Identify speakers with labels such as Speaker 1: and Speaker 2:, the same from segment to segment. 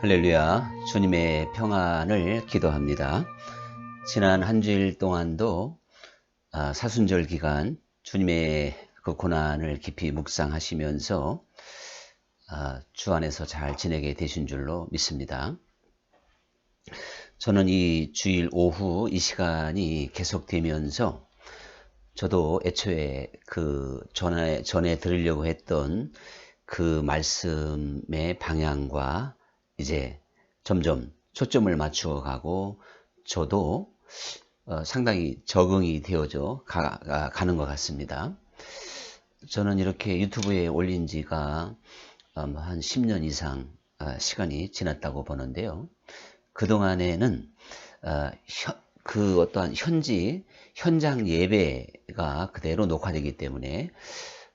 Speaker 1: 할렐루야, 주님의 평안을 기도합니다. 지난 한 주일 동안도 사순절 기간 주님의 그 고난을 깊이 묵상하시면서 주 안에서 잘 지내게 되신 줄로 믿습니다. 저는 이 주일 오후 이 시간이 계속되면서 저도 애초에 그 전에 들으려고 했던 그 말씀의 방향과 이제 점점 초점을 맞추어 가고 저도 상당히 적응이 되어져 가는 것 같습니다. 저는 이렇게 유튜브에 올린 지가 한 10년 이상 시간이 지났다고 보는데요. 그동안에는 그 어떠한 현장 예배가 그대로 녹화되기 때문에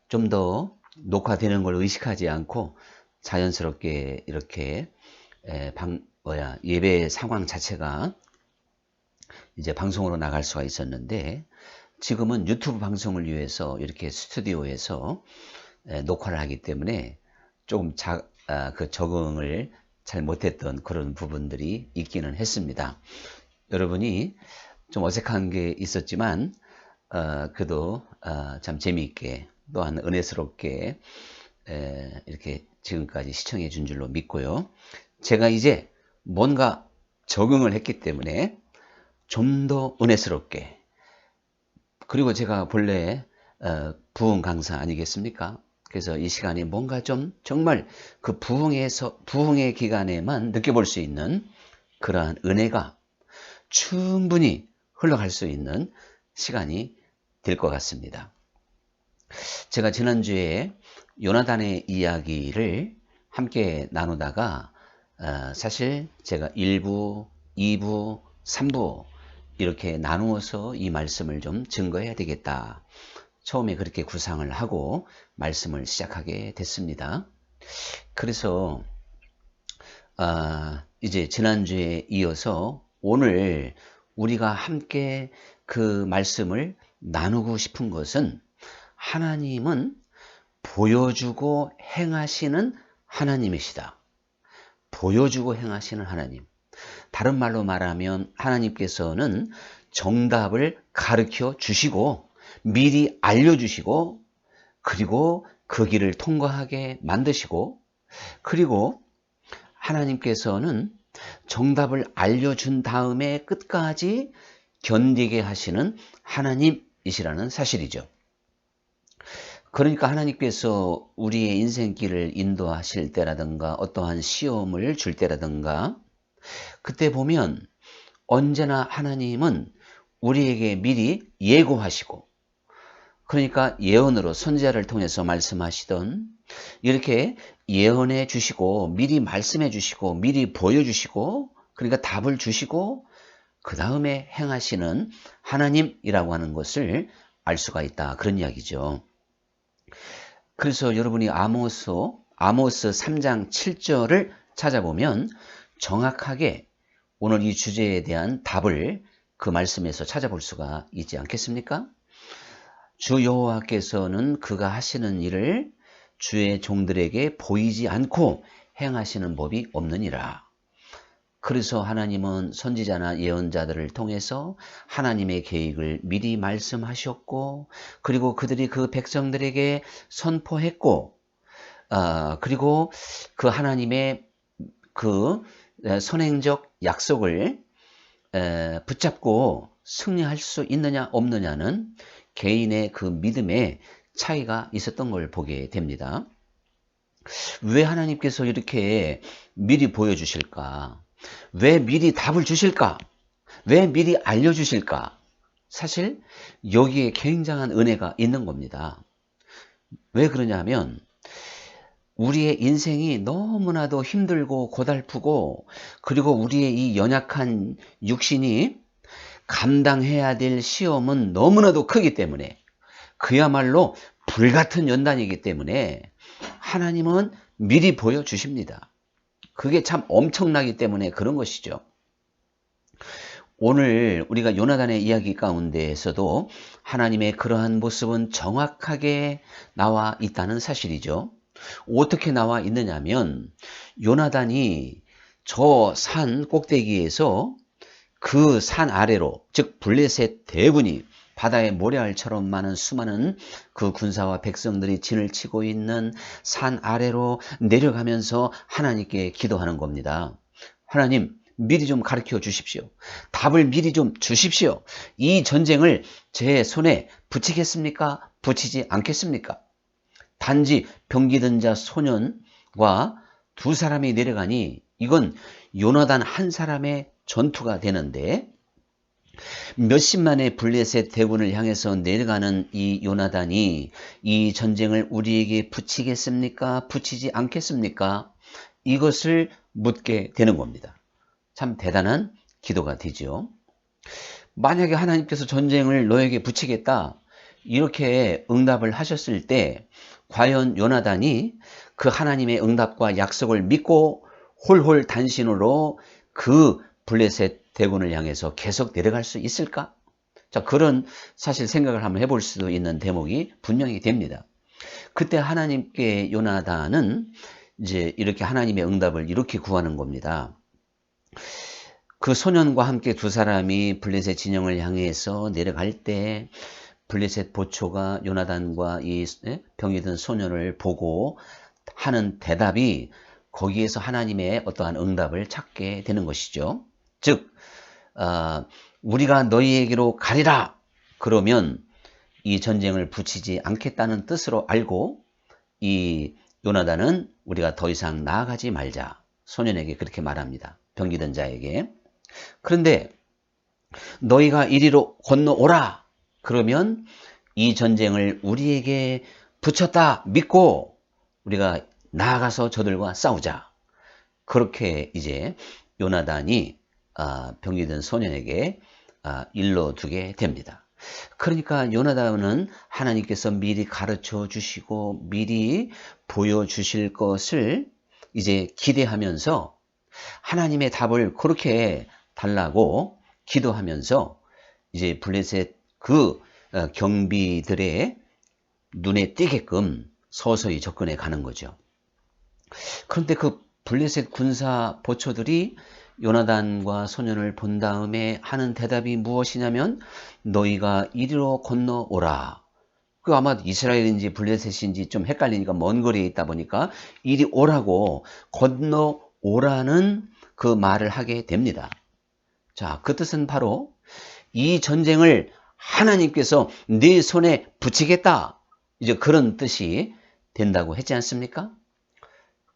Speaker 1: 좀 더 녹화되는 걸 의식하지 않고 자연스럽게 이렇게 예배 상황 자체가 이제 방송으로 나갈 수가 있었는데, 지금은 유튜브 방송을 위해서 이렇게 스튜디오에서 녹화를 하기 때문에 조금 그 적응을 잘 못했던 그런 부분들이 있기는 했습니다. 여러분이 좀 어색한 게 있었지만 그래도 참 재미있게 또한 은혜스럽게 이렇게 지금까지 시청해 준 줄로 믿고요. 제가 이제 뭔가 적응을 했기 때문에 좀 더 은혜스럽게, 그리고 제가 본래 부흥 강사 아니겠습니까? 그래서 이 시간이 뭔가 좀 정말 그 부흥의 기간에만 느껴볼 수 있는 그러한 은혜가 충분히 흘러갈 수 있는 시간이 될 것 같습니다. 제가 지난주에 요나단의 이야기를 함께 나누다가 사실 제가 1부, 2부, 3부 이렇게 나누어서 이 말씀을 좀 증거해야 되겠다. 처음에 그렇게 구상을 하고 말씀을 시작하게 됐습니다. 그래서 이제 지난주에 이어서 오늘 우리가 함께 그 말씀을 나누고 싶은 것은, 하나님은 보여주고 행하시는 하나님이시다. 보여주고 행하시는 하나님. 다른 말로 말하면 하나님께서는 정답을 가르쳐 주시고 미리 알려주시고, 그리고 그 길을 통과하게 만드시고, 그리고 하나님께서는 정답을 알려준 다음에 끝까지 견디게 하시는 하나님이시라는 사실이죠. 그러니까 하나님께서 우리의 인생길을 인도하실 때라든가 어떠한 시험을 줄 때라든가, 그때 보면 언제나 하나님은 우리에게 미리 예고하시고, 그러니까 예언으로 선지자를 통해서 말씀하시던 이렇게 예언해 주시고 미리 말씀해 주시고 미리 보여주시고, 그러니까 답을 주시고 그 다음에 행하시는 하나님이라고 하는 것을 알 수가 있다, 그런 이야기죠. 그래서 여러분이 아모스 3장 7절을 찾아보면 정확하게 오늘 이 주제에 대한 답을 그 말씀에서 찾아볼 수가 있지 않겠습니까? 주 여호와께서는 그가 하시는 일을 주의 종들에게 보이지 않고 행하시는 법이 없느니라. 그래서 하나님은 선지자나 예언자들을 통해서 하나님의 계획을 미리 말씀하셨고, 그리고 그들이 그 백성들에게 선포했고, 그리고 그 하나님의 그 선행적 약속을 붙잡고 승리할 수 있느냐 없느냐는 개인의 그 믿음의 차이가 있었던 걸 보게 됩니다. 왜 하나님께서 이렇게 미리 보여주실까? 왜 미리 답을 주실까? 왜 미리 알려주실까? 사실 여기에 굉장한 은혜가 있는 겁니다. 왜 그러냐면 우리의 인생이 너무나도 힘들고 고달프고, 그리고 우리의 이 연약한 육신이 감당해야 될 시험은 너무나도 크기 때문에, 그야말로 불같은 연단이기 때문에 하나님은 미리 보여주십니다. 그게 참 엄청나기 때문에 그런 것이죠. 오늘 우리가 요나단의 이야기 가운데에서도 하나님의 그러한 모습은 정확하게 나와 있다는 사실이죠. 어떻게 나와 있느냐면 요나단이 저 산 꼭대기에서 그 산 아래로, 즉 블레셋 대군이 바다의 모래알처럼 많은 수많은 그 군사와 백성들이 진을 치고 있는 산 아래로 내려가면서 하나님께 기도하는 겁니다. 하나님, 미리 좀 가르쳐 주십시오. 답을 미리 좀 주십시오. 이 전쟁을 제 손에 붙이겠습니까? 붙이지 않겠습니까? 단지 병기든 자 소년과 두 사람이 내려가니 이건 요나단 한 사람의 전투가 되는데, 몇십만의 블레셋 대군을 향해서 내려가는 이 요나단이 이 전쟁을 우리에게 붙이겠습니까? 붙이지 않겠습니까? 이것을 묻게 되는 겁니다. 참 대단한 기도가 되죠. 만약에 하나님께서 전쟁을 너에게 붙이겠다, 이렇게 응답을 하셨을 때 과연 요나단이 그 하나님의 응답과 약속을 믿고 홀홀 단신으로 그 블레셋 대군을 향해서 계속 내려갈 수 있을까? 자, 그런 사실 생각을 한번 해볼 수도 있는 대목이 분명히 됩니다. 그때 하나님께 요나단은 이제 이렇게 하나님의 응답을 이렇게 구하는 겁니다. 그 소년과 함께 두 사람이 블레셋 진영을 향해서 내려갈 때 블레셋 보초가 요나단과 이 병이 든 소년을 보고 하는 대답이 거기에서 하나님의 어떠한 응답을 찾게 되는 것이죠. 즉 우리가 너희에게로 가리라 그러면 이 전쟁을 붙이지 않겠다는 뜻으로 알고 이 요나단은 우리가 더 이상 나아가지 말자, 소년에게 그렇게 말합니다. 병기든 자에게. 그런데 너희가 이리로 건너오라 그러면 이 전쟁을 우리에게 붙였다 믿고 우리가 나아가서 저들과 싸우자. 그렇게 이제 요나단이 병기든 소년에게 일러두게 됩니다. 그러니까 요나단은 하나님께서 미리 가르쳐 주시고 미리 보여주실 것을 이제 기대하면서 하나님의 답을 그렇게 달라고 기도하면서 이제 블레셋 그 경비들의 눈에 띄게끔 서서히 접근해 가는 거죠. 그런데 그 블레셋 군사 보초들이 요나단과 소년을 본 다음에 하는 대답이 무엇이냐면 너희가 이리로 건너오라. 그 아마 이스라엘인지 블레셋인지 좀 헷갈리니까 먼 거리에 있다 보니까 이리 오라고 건너오라는 그 말을 하게 됩니다. 자, 그 뜻은 바로 이 전쟁을 하나님께서 네 손에 붙이겠다. 이제 그런 뜻이 된다고 했지 않습니까?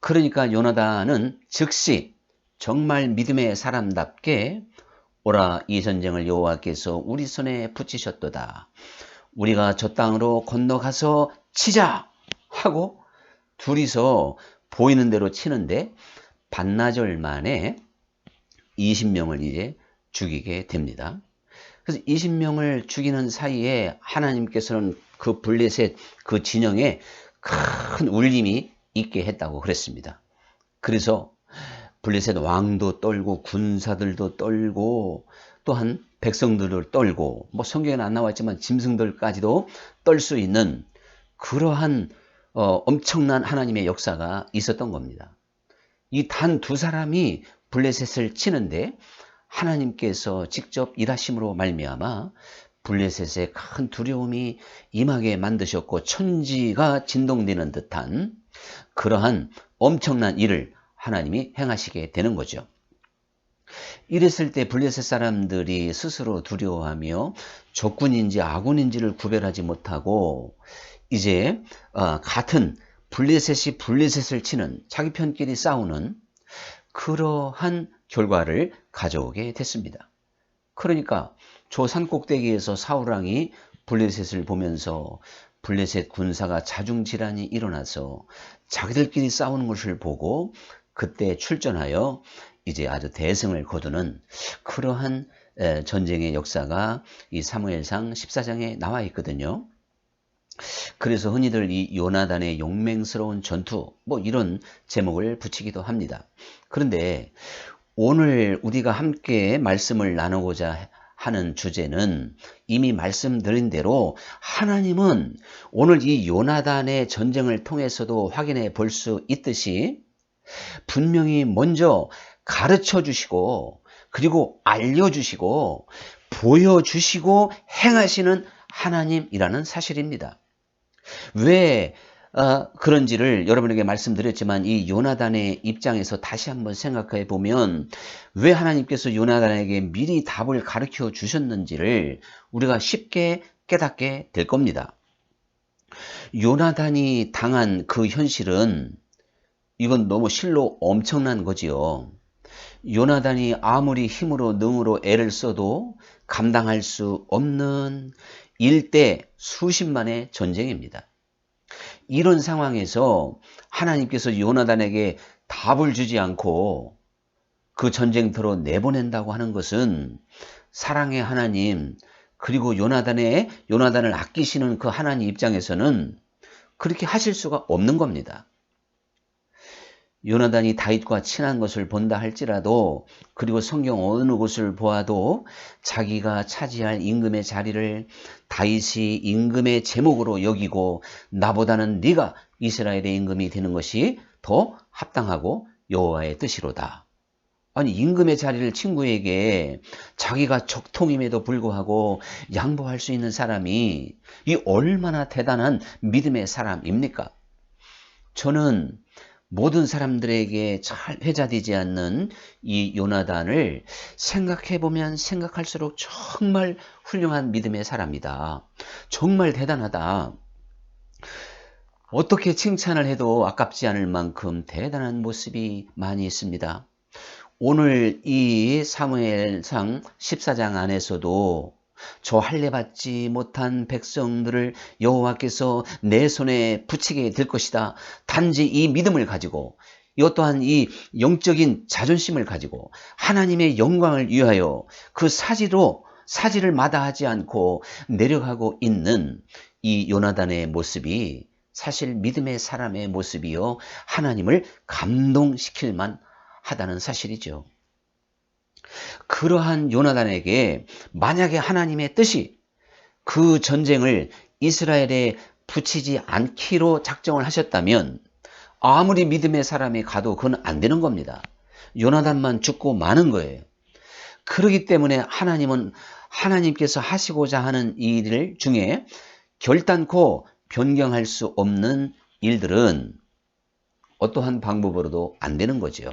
Speaker 1: 그러니까 요나단은 즉시 정말 믿음의 사람답게 오라, 이 전쟁을 여호와께서 우리 손에 붙이셨도다. 우리가 저 땅으로 건너가서 치자 하고 둘이서 보이는 대로 치는데 반나절 만에 20명을 이제 죽이게 됩니다. 그래서 20명을 죽이는 사이에 하나님께서는 그 블레셋 그 진영에 큰 울림이 있게 했다고 그랬습니다. 그래서 블레셋 왕도 떨고 군사들도 떨고 또한 백성들을 떨고 뭐 성경에는 안 나왔지만 짐승들까지도 떨 수 있는 그러한 엄청난 하나님의 역사가 있었던 겁니다. 이 단 두 사람이 블레셋을 치는데 하나님께서 직접 일하심으로 말미암아 블레셋의 큰 두려움이 임하게 만드셨고 천지가 진동되는 듯한 그러한 엄청난 일을 하나님이 행하시게 되는 거죠. 이랬을 때 블레셋 사람들이 스스로 두려워하며 적군인지 아군인지를 구별하지 못하고 이제 같은 블레셋이 블레셋을 치는 자기 편끼리 싸우는 그러한 결과를 가져오게 됐습니다. 그러니까 저 산꼭대기에서 사울왕이 블레셋을 보면서 블레셋 군사가 자중질환이 일어나서 자기들끼리 싸우는 것을 보고 그때 출전하여 이제 아주 대승을 거두는 그러한 전쟁의 역사가 이 사무엘상 14장에 나와 있거든요. 그래서 흔히들 이 요나단의 용맹스러운 전투 뭐 이런 제목을 붙이기도 합니다. 그런데 오늘 우리가 함께 말씀을 나누고자 하는 주제는 이미 말씀드린 대로 하나님은 오늘 이 요나단의 전쟁을 통해서도 확인해 볼 수 있듯이 분명히 먼저 가르쳐 주시고 그리고 알려주시고 보여주시고 행하시는 하나님이라는 사실입니다. 왜 그런지를 여러분에게 말씀드렸지만 이 요나단의 입장에서 다시 한번 생각해 보면 왜 하나님께서 요나단에게 미리 답을 가르쳐 주셨는지를 우리가 쉽게 깨닫게 될 겁니다. 요나단이 당한 그 현실은 이건 너무 실로 엄청난 거지요. 요나단이 아무리 힘으로 능으로 애를 써도 감당할 수 없는 일대 수십만의 전쟁입니다. 이런 상황에서 하나님께서 요나단에게 답을 주지 않고 그 전쟁터로 내보낸다고 하는 것은 사랑의 하나님 그리고 요나단을 아끼시는 그 하나님 입장에서는 그렇게 하실 수가 없는 겁니다. 요나단이 다윗과 친한 것을 본다 할지라도 그리고 성경 어느 곳을 보아도 자기가 차지할 임금의 자리를 다윗이 임금의 제목으로 여기고 나보다는 네가 이스라엘의 임금이 되는 것이 더 합당하고 여호와의 뜻이로다. 아니 임금의 자리를 친구에게 자기가 적통임에도 불구하고 양보할 수 있는 사람이 이 얼마나 대단한 믿음의 사람입니까? 저는 모든 사람들에게 잘 회자되지 않는 이 요나단을 생각해보면 생각할수록 정말 훌륭한 믿음의 사람이다. 정말 대단하다. 어떻게 칭찬을 해도 아깝지 않을 만큼 대단한 모습이 많이 있습니다. 오늘 이 사무엘상 14장 안에서도 저 할례받지 못한 백성들을 여호와께서 내 손에 붙이게 될 것이다. 단지 이 믿음을 가지고 이것 또한 이 영적인 자존심을 가지고 하나님의 영광을 위하여 그 사지를 마다하지 않고 내려가고 있는 이 요나단의 모습이 사실 믿음의 사람의 모습이요 하나님을 감동시킬 만하다는 사실이죠. 그러한 요나단에게 만약에 하나님의 뜻이 그 전쟁을 이스라엘에 붙이지 않기로 작정을 하셨다면 아무리 믿음의 사람이 가도 그건 안 되는 겁니다. 요나단만 죽고 마는 거예요. 그렇기 때문에 하나님은 하나님께서 하시고자 하는 일 중에 결단코 변경할 수 없는 일들은 어떠한 방법으로도 안 되는 거죠.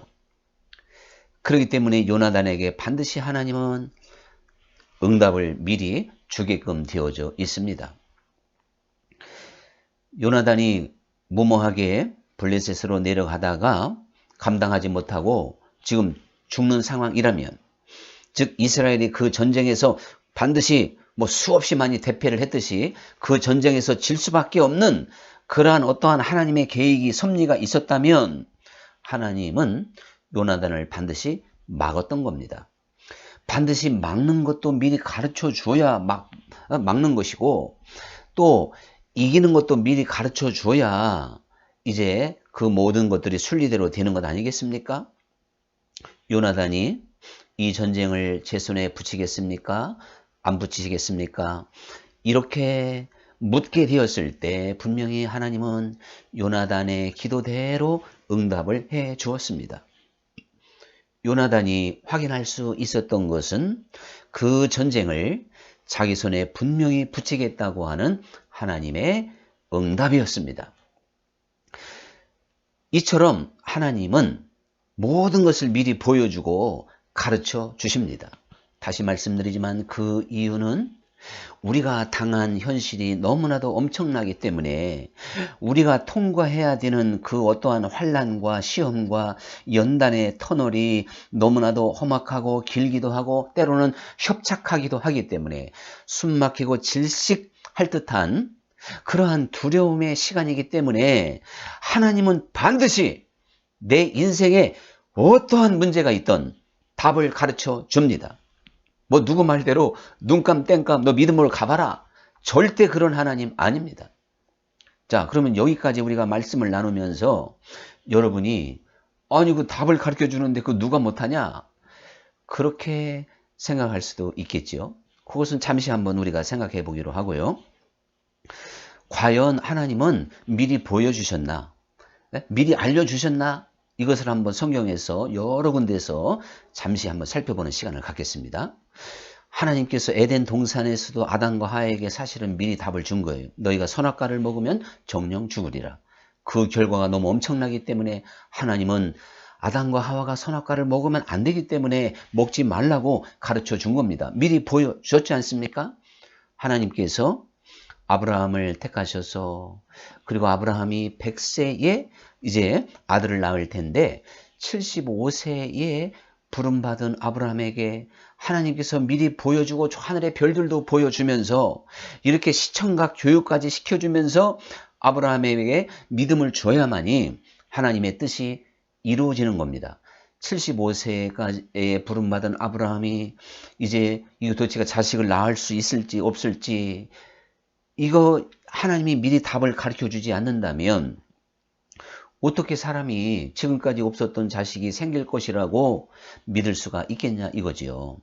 Speaker 1: 그렇기 때문에 요나단에게 반드시 하나님은 응답을 미리 주게끔 되어져 있습니다. 요나단이 무모하게 블레셋으로 내려가다가 감당하지 못하고 지금 죽는 상황이라면, 즉 이스라엘이 그 전쟁에서 반드시 수없이 많이 대패를 했듯이 그 전쟁에서 질 수밖에 없는 그러한 어떠한 하나님의 계획이 섭리가 있었다면 하나님은 요나단을 반드시 막았던 겁니다. 반드시 막는 것도 미리 가르쳐 줘야 막는 것이고, 또 이기는 것도 미리 가르쳐 줘야 이제 그 모든 것들이 순리대로 되는 것 아니겠습니까? 요나단이 이 전쟁을 제 손에 붙이겠습니까? 안 붙이시겠습니까? 이렇게 묻게 되었을 때 분명히 하나님은 요나단의 기도대로 응답을 해 주었습니다. 요나단이 확인할 수 있었던 것은 그 전쟁을 자기 손에 분명히 붙이겠다고 하는 하나님의 응답이었습니다. 이처럼 하나님은 모든 것을 미리 보여주고 가르쳐 주십니다. 다시 말씀드리지만 그 이유는 우리가 당한 현실이 너무나도 엄청나기 때문에 우리가 통과해야 되는 그 어떠한 환난과 시험과 연단의 터널이 너무나도 험악하고 길기도 하고 때로는 협착하기도 하기 때문에 숨막히고 질식할 듯한 그러한 두려움의 시간이기 때문에 하나님은 반드시 내 인생에 어떠한 문제가 있든 답을 가르쳐 줍니다. 누구 말대로 눈감 땡감 너 믿음으로 가봐라. 절대 그런 하나님 아닙니다. 자, 그러면 여기까지 우리가 말씀을 나누면서 여러분이 아니 그 답을 가르쳐 주는데 그 누가 못하냐? 그렇게 생각할 수도 있겠죠. 그것은 잠시 한번 우리가 생각해 보기로 하고요. 과연 하나님은 미리 보여주셨나? 미리 알려주셨나? 이것을 한번 성경에서 여러 군데에서 잠시 한번 살펴보는 시간을 갖겠습니다. 하나님께서 에덴 동산에서도 아담과 하와에게 사실은 미리 답을 준 거예요. 너희가 선악과를 먹으면 정령 죽으리라. 그 결과가 너무 엄청나기 때문에 하나님은 아담과 하와가 선악과를 먹으면 안 되기 때문에 먹지 말라고 가르쳐 준 겁니다. 미리 보여줬지 않습니까? 하나님께서 아브라함을 택하셔서, 그리고 아브라함이 100세에 이제 아들을 낳을 텐데 75세에 부름받은 아브라함에게 하나님께서 미리 보여주고 하늘의 별들도 보여주면서 이렇게 시청각 교육까지 시켜주면서 아브라함에게 믿음을 줘야만이 하나님의 뜻이 이루어지는 겁니다. 75세에 부름받은 아브라함이 이제 이거 도대체 자식을 낳을 수 있을지 없을지, 이거 하나님이 미리 답을 가르쳐 주지 않는다면 어떻게 사람이 지금까지 없었던 자식이 생길 것이라고 믿을 수가 있겠냐 이거지요.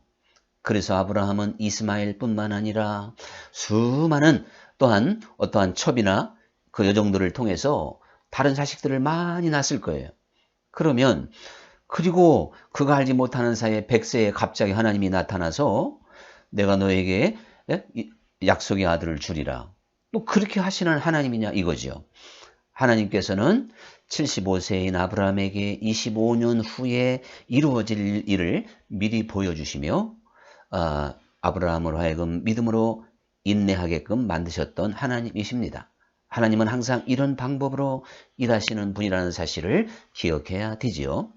Speaker 1: 그래서 아브라함은 이스마엘뿐만 아니라 수많은 또한 어떠한 첩이나 그 여종들을 통해서 다른 자식들을 많이 낳았을 거예요. 그러면 그리고 그가 알지 못하는 사이에 100세에 갑자기 하나님이 나타나서 내가 너에게 약속의 아들을 주리라. 또 그렇게 하시는 하나님이냐 이거죠. 하나님께서는 75세인 아브라함에게 25년 후에 이루어질 일을 미리 보여주시며 아브라함으로 하여금 믿음으로 인내하게끔 만드셨던 하나님이십니다. 하나님은 항상 이런 방법으로 일하시는 분이라는 사실을 기억해야 되지요.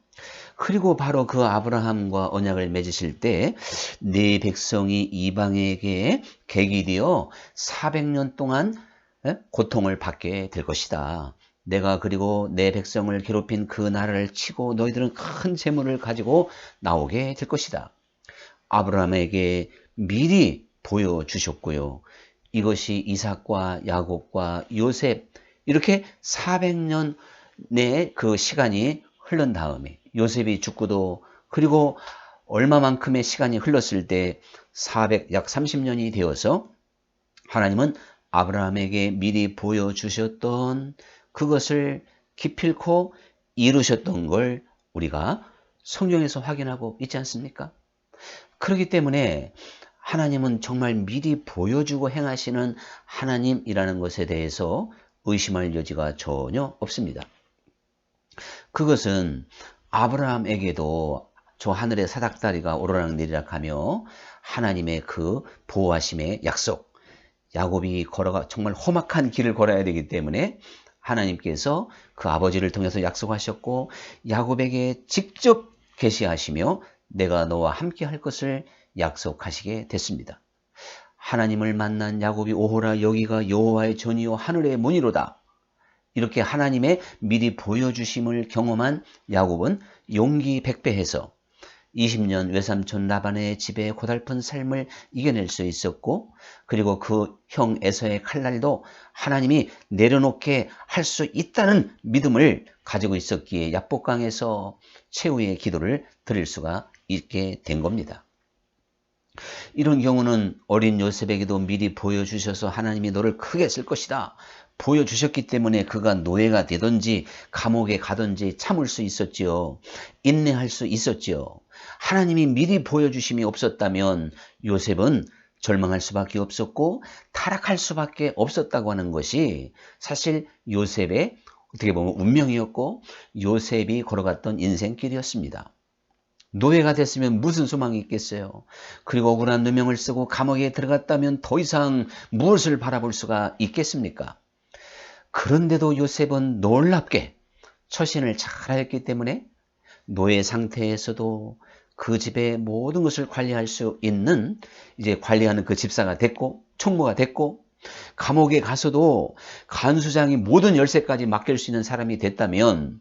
Speaker 1: 그리고 바로 그 아브라함과 언약을 맺으실 때 네 백성이 이방에게 객이 되어 400년 동안 고통을 받게 될 것이다. 내가 그리고 내 백성을 괴롭힌 그 나라를 치고 너희들은 큰 재물을 가지고 나오게 될 것이다. 아브라함에게 미리 보여주셨고요. 이것이 이삭과 야곱과 요셉, 이렇게 400년의 그 시간이 흐른 다음에 요셉이 죽고도, 그리고 얼마만큼의 시간이 흘렀을 때 약 30년이 되어서 하나님은 아브라함에게 미리 보여주셨던 그것을 기필코 이루셨던 걸 우리가 성경에서 확인하고 있지 않습니까? 그렇기 때문에 하나님은 정말 미리 보여주고 행하시는 하나님이라는 것에 대해서 의심할 여지가 전혀 없습니다. 그것은 아브라함에게도 저 하늘의 사닥다리가 오르락내리락 하며 하나님의 그 보호하심의 약속, 야곱이 걸어가 정말 험악한 길을 걸어야 되기 때문에 하나님께서 그 아버지를 통해서 약속하셨고 야곱에게 직접 계시하시며 내가 너와 함께 할 것을 약속하시게 됐습니다. 하나님을 만난 야곱이 오호라 여기가 여호와의 전이요 하늘의 문이로다. 이렇게 하나님의 미리 보여주심을 경험한 야곱은 용기 백배해서 20년 외삼촌 라반의 집에 고달픈 삶을 이겨낼 수 있었고, 그리고 그 형 에서의 칼날도 하나님이 내려놓게 할 수 있다는 믿음을 가지고 있었기에 야복강에서 최후의 기도를 드릴 수가 있게 된 겁니다. 이런 경우는 어린 요셉에게도 미리 보여주셔서 하나님이 너를 크게 쓸 것이다 보여주셨기 때문에 그가 노예가 되든지 감옥에 가든지 참을 수 있었지요. 인내할 수 있었지요. 하나님이 미리 보여주심이 없었다면 요셉은 절망할 수밖에 없었고 타락할 수밖에 없었다고 하는 것이 사실 요셉의 어떻게 보면 운명이었고 요셉이 걸어갔던 인생길이었습니다. 노예가 됐으면 무슨 소망이 있겠어요. 그리고 억울한 누명을 쓰고 감옥에 들어갔다면 더 이상 무엇을 바라볼 수가 있겠습니까? 그런데도 요셉은 놀랍게 처신을 잘하였기 때문에 노예 상태에서도 그 집의 모든 것을 관리할 수 있는 이제 관리하는 그 집사가 됐고 총무가 됐고, 감옥에 가서도 간수장이 모든 열쇠까지 맡길 수 있는 사람이 됐다면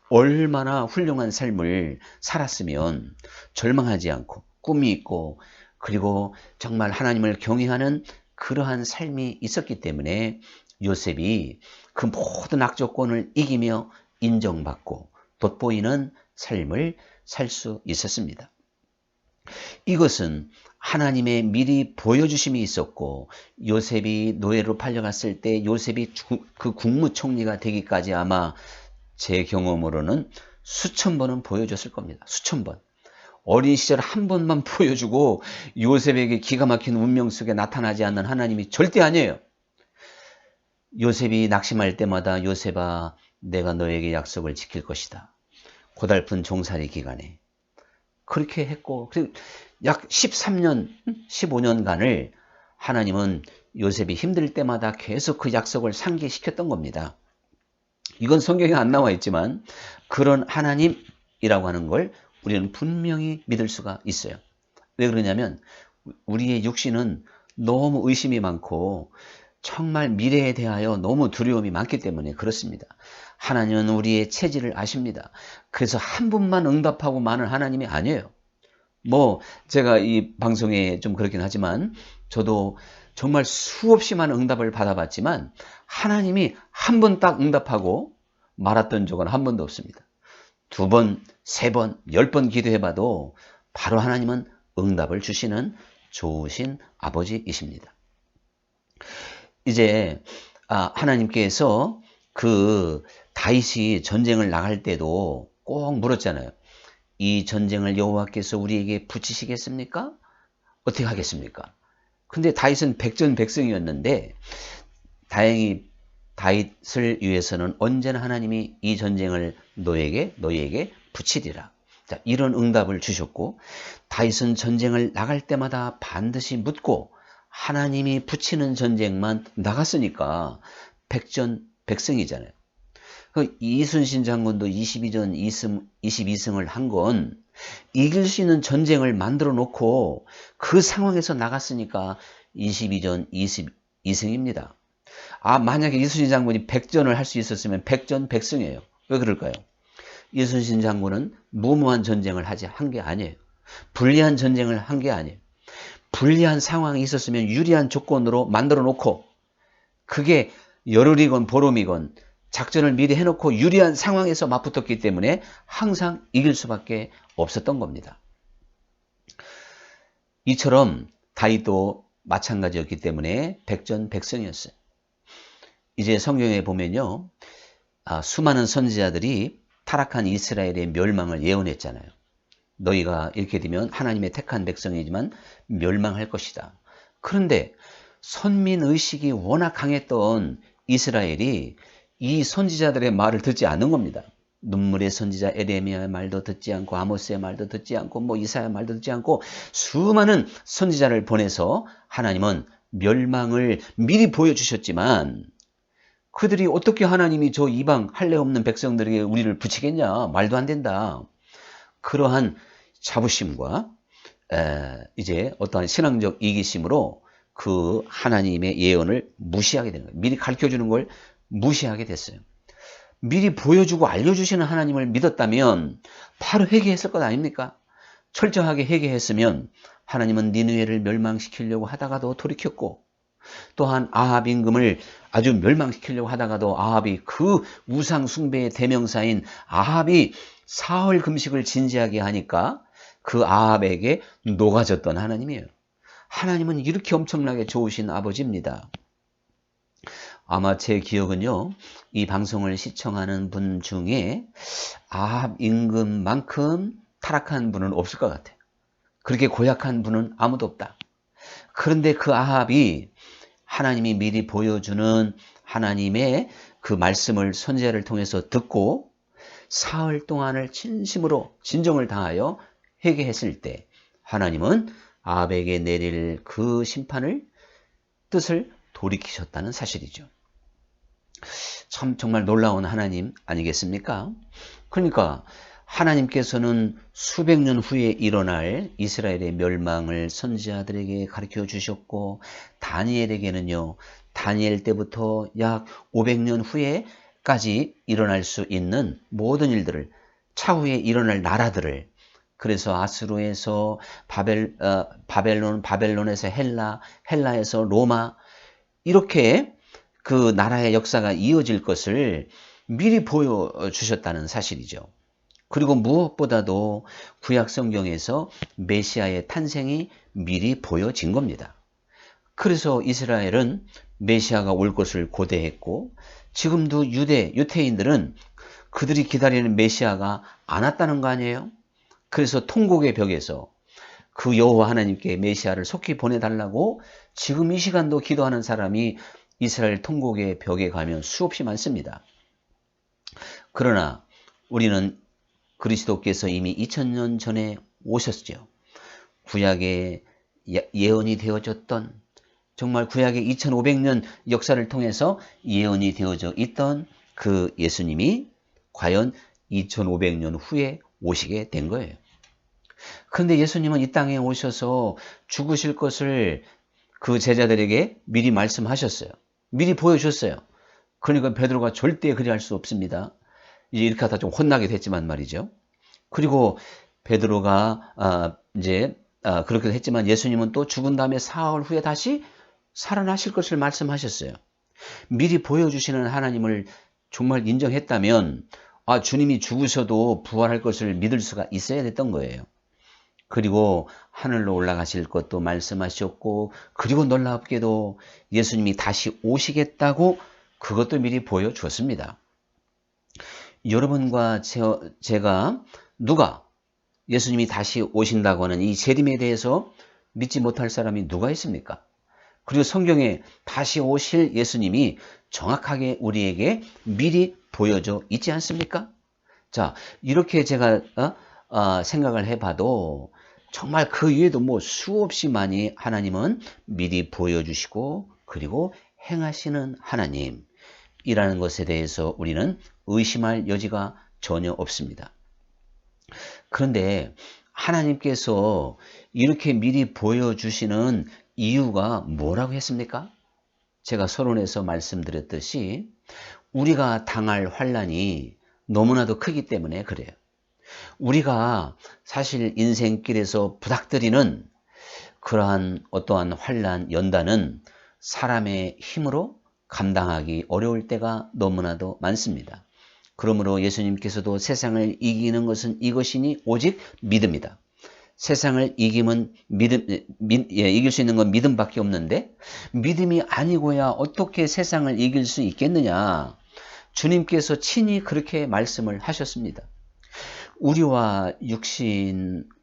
Speaker 1: 얼마나 훌륭한 삶을 살았으면 절망하지 않고 꿈이 있고 그리고 정말 하나님을 경외하는 그러한 삶이 있었기 때문에 요셉이 그 모든 악조건을 이기며 인정받고 돋보이는 삶을 살 수 있었습니다. 이것은 하나님의 미리 보여주심이 있었고 요셉이 노예로 팔려갔을 때 요셉이 그 국무총리가 되기까지 아마 제 경험으로는 수천 번은 보여줬을 겁니다. 수천 번. 어린 시절 한 번만 보여주고 요셉에게 기가 막힌 운명 속에 나타나지 않는 하나님이 절대 아니에요. 요셉이 낙심할 때마다 요셉아 내가 너에게 약속을 지킬 것이다. 고달픈 종살이 기간에 그렇게 했고 약 13년, 15년간을 하나님은 요셉이 힘들 때마다 계속 그 약속을 상기시켰던 겁니다. 이건 성경에 안 나와 있지만 그런 하나님이라고 하는 걸 우리는 분명히 믿을 수가 있어요. 왜 그러냐면 우리의 육신은 너무 의심이 많고 정말 미래에 대하여 너무 두려움이 많기 때문에 그렇습니다. 하나님은 우리의 체질을 아십니다. 그래서 한 분만 응답하고 마는 하나님이 아니에요. 제가 이 방송에 좀 그렇긴 하지만 저도 정말 수없이 많은 응답을 받아봤지만 하나님이 한 번 딱 응답하고 말았던 적은 한 번도 없습니다. 2번, 3번, 10번 기도해봐도 바로 하나님은 응답을 주시는 좋으신 아버지이십니다. 이제 하나님께서 그 다윗이 전쟁을 나갈 때도 꼭 물었잖아요. 이 전쟁을 여호와께서 우리에게 붙이시겠습니까? 어떻게 하겠습니까? 근데 다윗은 백전백승이었는데 다행히 다윗을 위해서는 언제나 하나님이 이 전쟁을 너희에게 붙이리라. 자, 이런 응답을 주셨고 다윗은 전쟁을 나갈 때마다 반드시 묻고 하나님이 붙이는 전쟁만 나갔으니까 백전백승이잖아요. 이순신 장군도 22전 22승을 한 건 이길 수 있는 전쟁을 만들어 놓고 그 상황에서 나갔으니까 22전 22승입니다. 만약에 이순신 장군이 100전을 할 수 있었으면 100전100승이에요. 왜 그럴까요? 이순신 장군은 무모한 전쟁을 한 게 아니에요. 불리한 전쟁을 한 게 아니에요. 불리한 상황이 있었으면 유리한 조건으로 만들어 놓고 그게 열흘이건 보름이건 작전을 미리 해놓고 유리한 상황에서 맞붙었기 때문에 항상 이길 수밖에 없었던 겁니다. 이처럼 다윗도 마찬가지였기 때문에 백전백승이었어요. 이제 성경에 보면요. 수많은 선지자들이 타락한 이스라엘의 멸망을 예언했잖아요. 너희가 이렇게 되면 하나님의 택한 백성이지만 멸망할 것이다. 그런데 선민의식이 워낙 강했던 이스라엘이 이 선지자들의 말을 듣지 않는 겁니다. 눈물의 선지자 에레미야의 말도 듣지 않고 아모스의 말도 듣지 않고 이사야 말도 듣지 않고 수많은 선지자를 보내서 하나님은 멸망을 미리 보여주셨지만 그들이 어떻게 하나님이 저 이방 할례 없는 백성들에게 우리를 붙이겠냐? 말도 안 된다. 그러한 자부심과 이제 어떠한 신앙적 이기심으로 그 하나님의 예언을 무시하게 되는 거예요. 미리 가르쳐주는 걸 무시하게 됐어요. 미리 보여주고 알려주시는 하나님을 믿었다면 바로 회개했을 것 아닙니까? 철저하게 회개했으면 하나님은 니느웨를 멸망시키려고 하다가도 돌이켰고 또한 아합 임금을 아주 멸망시키려고 하다가도 아합이 그 우상 숭배의 대명사인 아합이 사흘 금식을 진지하게 하니까 그 아합에게 녹아졌던 하나님이에요. 하나님은 이렇게 엄청나게 좋으신 아버지입니다. 아마 제 기억은요. 이 방송을 시청하는 분 중에 아합 임금만큼 타락한 분은 없을 것 같아요. 그렇게 고약한 분은 아무도 없다. 그런데 그 아합이 하나님이 미리 보여주는 하나님의 그 말씀을 선지자를 통해서 듣고 사흘 동안을 진심으로 진정을 다하여 회개했을 때 하나님은 아합에게 내릴 그 심판을 뜻을 돌이키셨다는 사실이죠. 참 정말 놀라운 하나님 아니겠습니까? 그러니까 하나님께서는 수백 년 후에 일어날 이스라엘의 멸망을 선지자들에게 가르쳐 주셨고 다니엘에게는요. 다니엘 때부터 약 500년 후에까지 일어날 수 있는 모든 일들을 차후에 일어날 나라들을 그래서 아수르에서 바벨론에서 헬라에서 로마 이렇게 그 나라의 역사가 이어질 것을 미리 보여주셨다는 사실이죠. 그리고 무엇보다도 구약 성경에서 메시아의 탄생이 미리 보여진 겁니다. 그래서 이스라엘은 메시아가 올 것을 고대했고 지금도 유대인들은 그들이 기다리는 메시아가 안 왔다는 거 아니에요? 그래서 통곡의 벽에서 그 여호와 하나님께 메시아를 속히 보내달라고 지금 이 시간도 기도하는 사람이 이스라엘 통곡의 벽에 가면 수없이 많습니다. 그러나 우리는 그리스도께서 이미 2000년 전에 오셨죠. 구약에 예언이 되어졌던, 정말 구약의 2500년 역사를 통해서 예언이 되어져 있던 그 예수님이 과연 2500년 후에 오시게 된 거예요. 그런데 예수님은 이 땅에 오셔서 죽으실 것을 그 제자들에게 미리 말씀하셨어요. 미리 보여줬어요. 그러니까 베드로가 절대 그리 할 수 없습니다. 이제 이렇게 하다 좀 혼나게 됐지만 말이죠. 그리고 베드로가 그렇게 했지만 예수님은 또 죽은 다음에 사흘 후에 다시 살아나실 것을 말씀하셨어요. 미리 보여주시는 하나님을 정말 인정했다면 주님이 죽으셔도 부활할 것을 믿을 수가 있어야 됐던 거예요. 그리고 하늘로 올라가실 것도 말씀하셨고, 그리고 놀랍게도 예수님이 다시 오시겠다고 그것도 미리 보여주었습니다. 여러분과 제가 누가 예수님이 다시 오신다고 하는 이 재림에 대해서 믿지 못할 사람이 누가 있습니까? 그리고 성경에 다시 오실 예수님이 정확하게 우리에게 미리 보여져 있지 않습니까? 자, 이렇게 제가 생각을 해봐도 정말 그 이외에도 수없이 많이 하나님은 미리 보여주시고 그리고 행하시는 하나님이라는 것에 대해서 우리는 의심할 여지가 전혀 없습니다. 그런데 하나님께서 이렇게 미리 보여주시는 이유가 뭐라고 했습니까? 제가 서론에서 말씀드렸듯이 우리가 당할 환난이 너무나도 크기 때문에 그래요. 우리가 사실 인생길에서 부닥뜨리는 그러한 어떠한 환난, 연단은 사람의 힘으로 감당하기 어려울 때가 너무나도 많습니다. 그러므로 예수님께서도 세상을 이기는 것은 이것이니 오직 믿음이다. 세상을 이기면 이길 수 있는 건 믿음밖에 없는데 믿음이 아니고야 어떻게 세상을 이길 수 있겠느냐. 주님께서 친히 그렇게 말씀을 하셨습니다. 우리와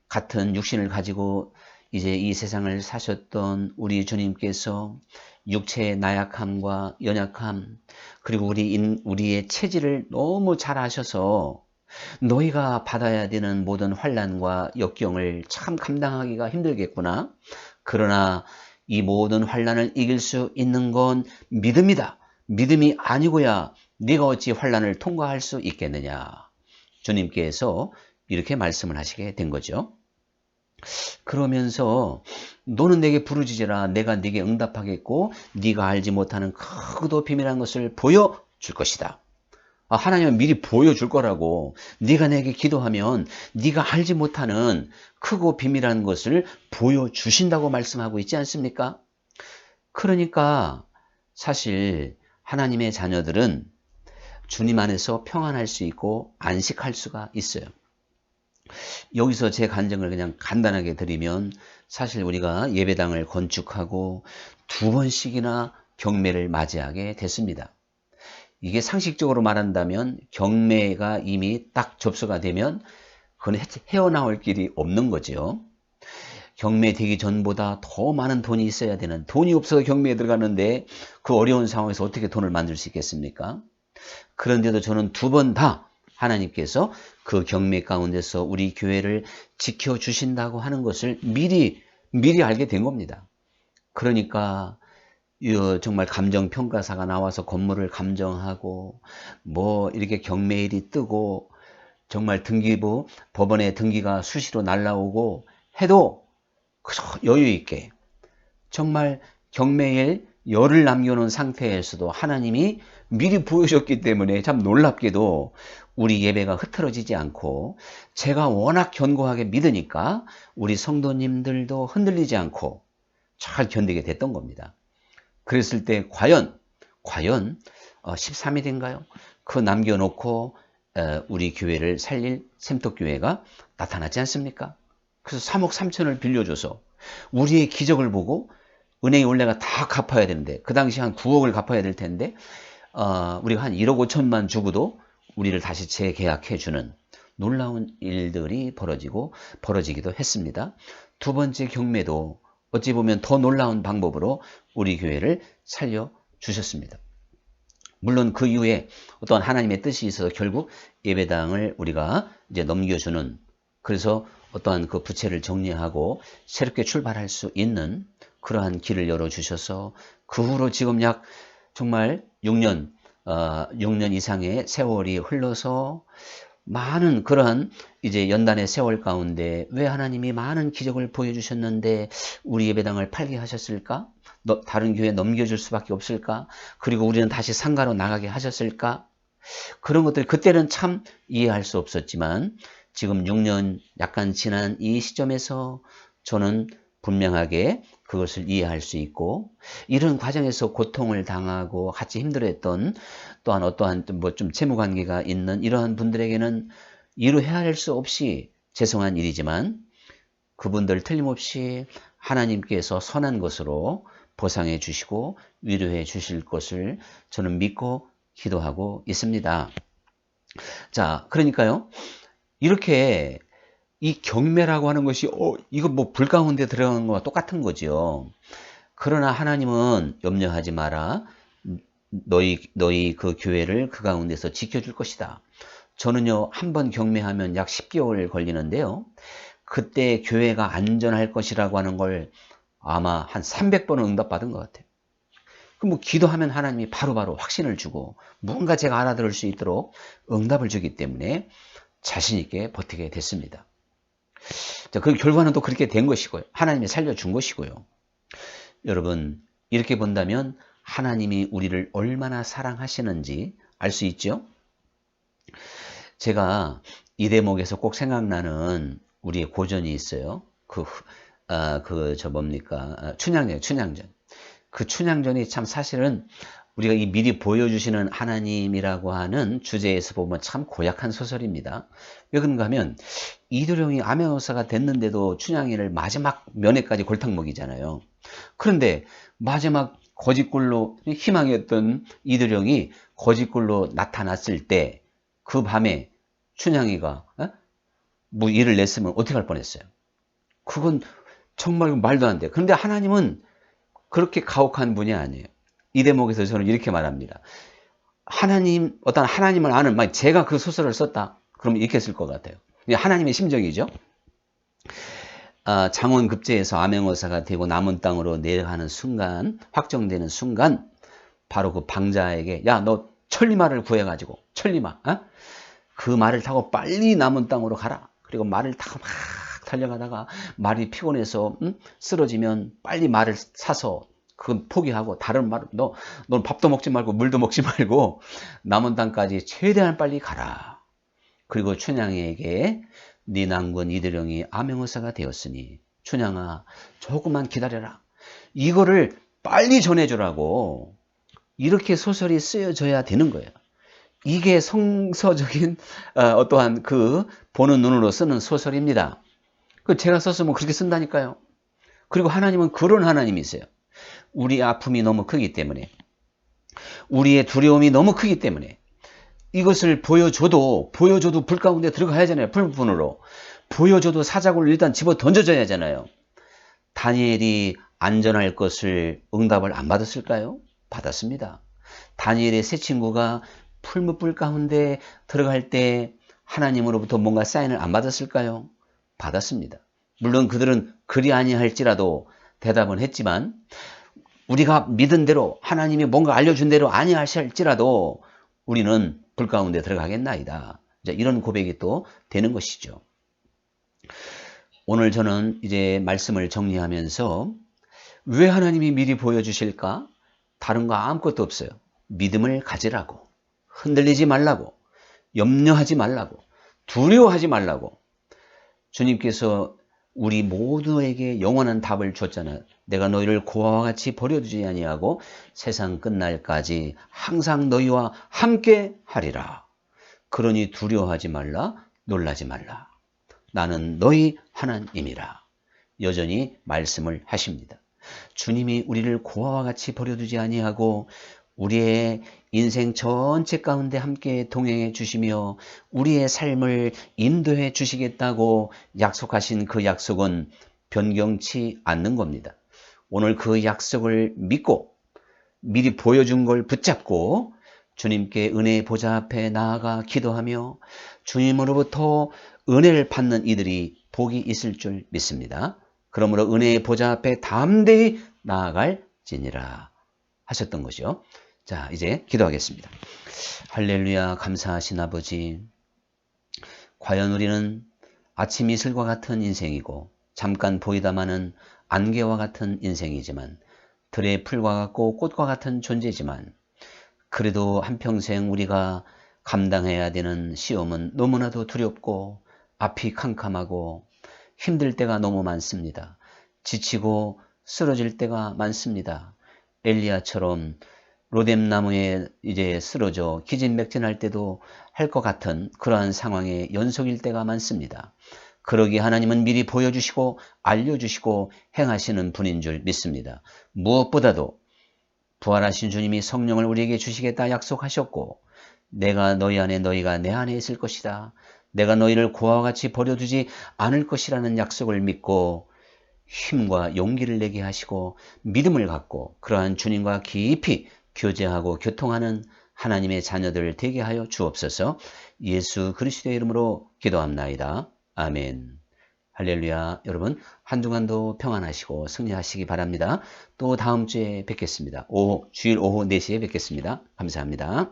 Speaker 1: 같은 육신을 가지고 이제 이 세상을 사셨던 우리 주님께서 육체의 나약함과 연약함, 그리고 우리의 체질을 너무 잘 아셔서 너희가 받아야 되는 모든 환난과 역경을 참 감당하기가 힘들겠구나. 그러나 이 모든 환난을 이길 수 있는 건 믿음이다. 믿음이 아니고야 네가 어찌 환난을 통과할 수 있겠느냐. 주님께서 이렇게 말씀을 하시게 된 거죠. 그러면서 너는 내게 부르짖으라. 내가 네게 응답하겠고 네가 알지 못하는 크고도 비밀한 것을 보여줄 것이다. 하나님은 미리 보여줄 거라고. 네가 내게 기도하면 네가 알지 못하는 크고 비밀한 것을 보여주신다고 말씀하고 있지 않습니까? 그러니까 사실 하나님의 자녀들은 주님 안에서 평안할 수 있고 안식할 수가 있어요. 여기서 제 간증을 그냥 간단하게 드리면 사실 우리가 예배당을 건축하고 2번씩이나 경매를 맞이하게 됐습니다. 이게 상식적으로 말한다면 경매가 이미 딱 접수가 되면 그건 헤어나올 길이 없는 거죠. 경매 되기 전보다 더 많은 돈이 있어야 되는, 돈이 없어서 경매에 들어가는데 그 어려운 상황에서 어떻게 돈을 만들 수 있겠습니까? 그런데도 저는 2번 다 하나님께서 그 경매 가운데서 우리 교회를 지켜주신다고 하는 것을 미리 알게 된 겁니다. 그러니까 정말 감정평가사가 나와서 건물을 감정하고 이렇게 경매일이 뜨고 정말 등기부 법원에 등기가 수시로 날라오고 해도 여유 있게 정말 경매일 열을 남겨놓은 상태에서도 하나님이 미리 보여줬기 때문에 참 놀랍게도 우리 예배가 흐트러지지 않고 제가 워낙 견고하게 믿으니까 우리 성도님들도 흔들리지 않고 잘 견디게 됐던 겁니다. 그랬을 때 과연 13일인가요? 그 남겨놓고 우리 교회를 살릴 샘떡교회가 나타났지 않습니까? 그래서 3억 3천을 빌려줘서 우리의 기적을 보고 은행에 원래가 다 갚아야 되는데 그 당시 한 9억을 갚아야 될 텐데 우리가 한 1억 5천만 주고도 우리를 다시 재계약해주는 놀라운 일들이 벌어지기도 했습니다. 두 번째 경매도 어찌 보면 더 놀라운 방법으로 우리 교회를 살려주셨습니다. 물론 그 이후에 어떠한 하나님의 뜻이 있어서 결국 예배당을 우리가 이제 넘겨주는, 그래서 어떠한 그 부채를 정리하고 새롭게 출발할 수 있는 그러한 길을 열어주셔서 그 후로 지금 약 정말 6년 이상의 세월이 흘러서 많은 그러한 이제 연단의 세월 가운데 왜 하나님이 많은 기적을 보여주셨는데 우리 예배당을 팔게 하셨을까? 다른 교회에 넘겨줄 수밖에 없을까? 그리고 우리는 다시 상가로 나가게 하셨을까? 그런 것들 그때는 참 이해할 수 없었지만 지금 6년 약간 지난 이 시점에서 저는 분명하게 그것을 이해할 수 있고, 이런 과정에서 고통을 당하고 같이 힘들어했던 또한 어떠한 뭐 좀 채무관계가 있는 이러한 분들에게는 이루 헤아릴 수 없이 죄송한 일이지만 그분들 틀림없이 하나님께서 선한 것으로 보상해 주시고 위로해 주실 것을 저는 믿고 기도하고 있습니다. 자, 그러니까요, 이렇게 이 경매라고 하는 것이 이거 뭐 불 가운데 들어가는 거와 똑같은 거죠. 그러나 하나님은 염려하지 마라. 너희 그 교회를 그 가운데서 지켜줄 것이다. 저는요, 한 번 경매하면 약 10개월 걸리는데요. 그때 교회가 안전할 것이라고 하는 걸 아마 한 300번은 응답받은 것 같아요. 그럼 뭐 기도하면 하나님이 바로바로 확신을 주고 뭔가 제가 알아들을 수 있도록 응답을 주기 때문에 자신 있게 버티게 됐습니다. 자, 그 결과는 또 그렇게 된 것이고요. 하나님이 살려준 것이고요. 여러분, 이렇게 본다면 하나님이 우리를 얼마나 사랑하시는지 알 수 있죠? 제가 이 대목에서 꼭 생각나는 우리의 고전이 있어요. 춘향전. 그 춘향전이 참 사실은 우리가 이 미리 보여주시는 하나님이라고 하는 주제에서 보면 참 고약한 소설입니다. 왜 그런가 하면 이두령이 암행어사가 됐는데도 춘향이를 마지막 면회까지 골탕 먹이잖아요. 그런데 마지막 거짓골로 희망했던 이두령이 거짓골로 나타났을 때 그 밤에 춘향이가 뭐 일을 냈으면 어떻게 할 뻔했어요. 그건 정말 말도 안 돼. 그런데 하나님은 그렇게 가혹한 분이 아니에요. 이 대목에서 저는 이렇게 말합니다. 어떤 하나님을 아는, 만약 제가 그 소설을 썼다, 그러면 이렇게 쓸 것 같아요. 하나님의 심정이죠. 장원급제에서 암행어사가 되고 남은 땅으로 내려가는 순간, 확정되는 순간, 바로 그 방자에게, 야, 너 천리마를 구해가지고, 천리마, 그 말을 타고 빨리 남은 땅으로 가라. 그리고 말을 타고 막 달려가다가 말이 피곤해서 쓰러지면 빨리 말을 사서 그건 포기하고 다른 말, 넌 밥도 먹지 말고 물도 먹지 말고 남은 땅까지 최대한 빨리 가라. 그리고 춘향에게 네 난군 이두령이 암행어사가 되었으니 춘향아 조금만 기다려라. 이거를 빨리 전해주라고 이렇게 소설이 쓰여져야 되는 거예요. 이게 성서적인 어떠한 그 보는 눈으로 쓰는 소설입니다. 제가 썼으면 그렇게 쓴다니까요. 그리고 하나님은 그런 하나님이세요. 우리 아픔이 너무 크기 때문에, 우리의 두려움이 너무 크기 때문에 이것을 보여줘도 불 가운데 들어가야 하잖아요. 불분으로 보여줘도 사자굴을 일단 집어 던져줘야 하잖아요. 다니엘이 안전할 것을 응답을 안 받았을까요? 받았습니다. 다니엘의 세 친구가 풀무불 가운데 들어갈 때 하나님으로부터 뭔가 사인을 안 받았을까요? 받았습니다. 물론 그들은 그리 아니할지라도 대답은 했지만 우리가 믿은 대로 하나님이 뭔가 알려준 대로 아니하실지라도 우리는 불 가운데 들어가겠나이다. 이런 고백이 또 되는 것이죠. 오늘 저는 이제 말씀을 정리하면서 왜 하나님이 미리 보여주실까? 다른 거 아무것도 없어요. 믿음을 가지라고, 흔들리지 말라고, 염려하지 말라고, 두려워하지 말라고. 주님께서 우리 모두에게 영원한 답을 줬잖아요. 내가 너희를 고아와 같이 버려두지 아니하고 세상 끝날까지 항상 너희와 함께 하리라. 그러니 두려워하지 말라, 놀라지 말라. 나는 너희 하나님이라. 여전히 말씀을 하십니다. 주님이 우리를 고아와 같이 버려두지 아니하고 우리의 인생 전체 가운데 함께 동행해 주시며 우리의 삶을 인도해 주시겠다고 약속하신 그 약속은 변경치 않는 겁니다. 오늘 그 약속을 믿고 미리 보여준 걸 붙잡고 주님께 은혜의 보좌 앞에 나아가 기도하며 주님으로부터 은혜를 받는 이들이 복이 있을 줄 믿습니다. 그러므로 은혜의 보좌 앞에 담대히 나아갈지니라 하셨던 거죠. 자, 이제 기도하겠습니다. 할렐루야. 감사하신 아버지, 과연 우리는 아침 이슬과 같은 인생이고 잠깐 보이다마는 안개와 같은 인생이지만 들의 풀과 같고 꽃과 같은 존재지만 그래도 한평생 우리가 감당해야 되는 시험은 너무나도 두렵고 앞이 캄캄하고 힘들 때가 너무 많습니다. 지치고 쓰러질 때가 많습니다. 엘리야처럼 로뎀나무에 이제 쓰러져 기진맥진할 때도 할 것 같은 그러한 상황의 연속일 때가 많습니다. 그러기에 하나님은 미리 보여주시고 알려주시고 행하시는 분인 줄 믿습니다. 무엇보다도 부활하신 주님이 성령을 우리에게 주시겠다 약속하셨고 내가 너희 안에 너희가 내 안에 있을 것이다. 내가 너희를 고아와 같이 버려두지 않을 것이라는 약속을 믿고 힘과 용기를 내게 하시고 믿음을 갖고 그러한 주님과 깊이 교제하고 교통하는 하나님의 자녀들 되게 하여 주옵소서. 예수 그리스도의 이름으로 기도합나이다. 아멘. 할렐루야. 여러분 한 주간도 평안하시고 승리하시기 바랍니다. 또 다음 주에 뵙겠습니다. 주일 오후 4시에 뵙겠습니다. 감사합니다.